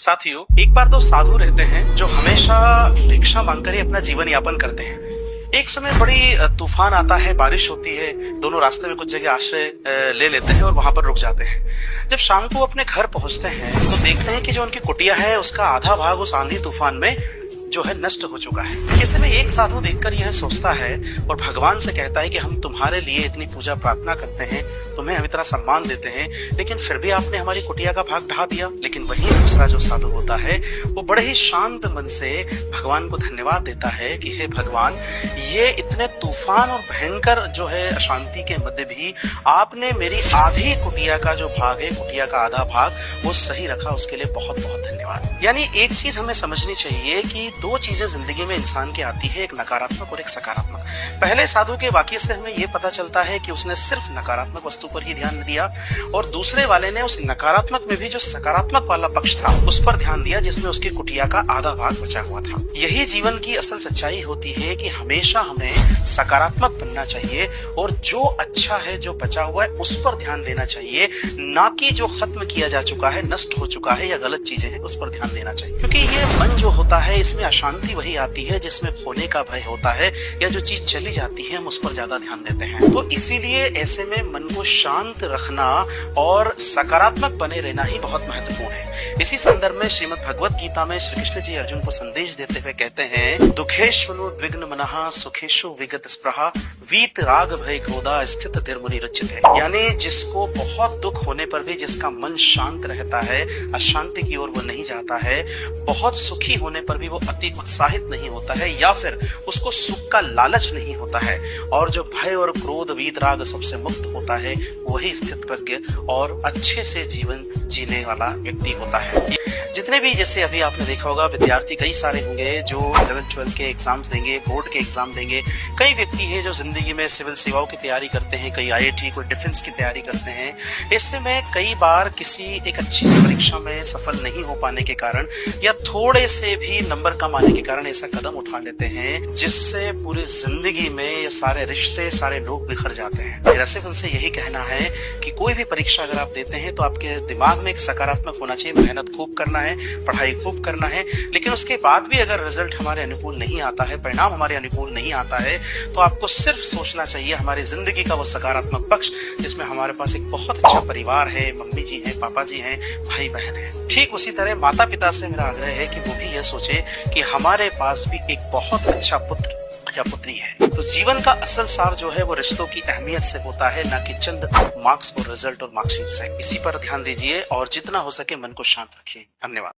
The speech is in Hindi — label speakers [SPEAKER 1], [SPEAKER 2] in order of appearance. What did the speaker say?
[SPEAKER 1] साथियों, एक बार तो साधु रहते हैं जो हमेशा भिक्षा मांगकर ही अपना जीवन यापन करते हैं। एक समय बड़ी तूफान आता है, बारिश होती है, दोनों रास्ते में कुछ जगह आश्रय ले लेते हैं और वहां पर रुक जाते हैं। जब शाम को अपने घर पहुंचते हैं तो देखते हैं कि जो उनकी कुटिया है उसका आधा भाग उस आंधी तूफान में जो है नष्ट हो चुका है। ऐसे में एक साधु देखकर यह सोचता है और भगवान से कहता है कि हम तुम्हारे लिए इतनी पूजा प्रार्थना करते हैं, तुम्हें हम इतना सम्मान देते हैं, लेकिन फिर भी आपने हमारी कुटिया का भाग ढा दिया। लेकिन वहीं दूसरा जो साधु होता है वो बड़े ही शांत मन से भगवान को धन्यवाद देता है कि हे भगवान, ये इतने तूफान और भयंकर जो है अशांति के मध्य भी आपने मेरी आधी कुटिया का जो भाग है, कुटिया का आधा भाग, वो सही रखा, उसके लिए बहुत बहुत धन्यवाद। यानी एक चीज हमें समझनी चाहिए कि दो चीजें जिंदगी में इंसान की आती है, एक नकारात्मक और एक सकारात्मक। पहले साधु के वाक्य से हमें यह पता चलता है कि उसने सिर्फ नकारात्मक वस्तु पर ही ध्यान दिया और दूसरे वाले ने उस नकारात्मक में भी जो सकारात्मक वाला पक्ष था उस पर ध्यान दिया, जिसमें उसकी कुटिया का आधा भाग बचा हुआ था। यही जीवन की असल सच्चाई होती है कि हमेशा हमें सकारात्मक बनना चाहिए और जो अच्छा है, जो बचा हुआ है, उस पर ध्यान देना चाहिए, ना कि जो खत्म किया जा चुका है, नष्ट हो चुका है या गलत चीजें हैं उस पर ध्यान देना चाहिए। क्योंकि ये मन जो होता है इसमें अशांति वही आती है जिसमें खोने का भय होता है, या जो चीज चली जाती है हम उस पर ज्यादा ध्यान देते हैं। तो इसीलिए ऐसे में मन को शांत रखना और सकारात्मक बने रहना ही बहुत महत्वपूर्ण है। इसी संदर्भ में श्रीमद् भगवत गीता में श्री कृष्ण जी अर्जुन को संदेश देते हुए कहते हैं, दुखेष्वनुद्विग्न मनः सुखेषु विगत स्पृहा वीत राग भय क्रोधा स्थित धीर मुनि रुचिते। यानी जिसको बहुत दुख होने पर भी जिसका मन शांत रहता है, अशांति की ओर वो नहीं जाता है, बहुत सुखी होने पर भी वो अति उत्साहित नहीं होता है, या फिर उसको सुख का लालच नहीं होता है, और जो भय और क्रोध वीत राग सबसे मुक्त होता है, वही स्थित प्रज्ञ और अच्छे से जीवन जीने वाला व्यक्ति होता है। जितने भी, जैसे अभी आपने देखा होगा, विद्यार्थी कई सारे होंगे जो 11-12 के एग्जाम्स देंगे, बोर्ड के एग्जाम देंगे। कई व्यक्ति हैं जो जिंदगी में सिविल सेवाओं की तैयारी करते हैं, कई IIT, कोई डिफेंस की तैयारी करते हैं। ऐसे में कई बार किसी एक अच्छी सी परीक्षा में सफल नहीं हो पाने के कारण या थोड़े से भी नंबर कम आने के कारण ऐसा कदम उठा लेते हैं जिससे पूरी जिंदगी में ये सारे रिश्ते, सारे लोग बिखर जाते हैं। मेरा सिर्फ उनसे यही कहना है कि कोई भी परीक्षा अगर आप देते हैं तो आपके दिमाग में एक सकारात्मक होना चाहिए, मेहनत खूब करना है, पढ़ाई खूब करना है, लेकिन उसके बाद भी अगर रिजल्ट हमारे अनुकूल नहीं आता है, परिणाम हमारे अनुकूल नहीं आता है, तो आपको सिर्फ सोचना चाहिए हमारी जिंदगी का वो सकारात्मक पक्ष जिसमें हमारे पास एक बहुत अच्छा परिवार है, मम्मी जी हैं, पापा जी हैं, भाई बहन है। ठीक उसी तरह माता पिता से मेरा आग्रह है कि वो भी यह सोचे कि हमारे पास भी एक बहुत अच्छा पुत्र या पुत्री है। तो जीवन का असल सार जो है वो रिश्तों की अहमियत से होता है, ना कि चंद मार्क्स और रिजल्ट और मार्कशीट से। इसी पर ध्यान दीजिए और जितना हो सके मन को शांत रखिए। धन्यवाद।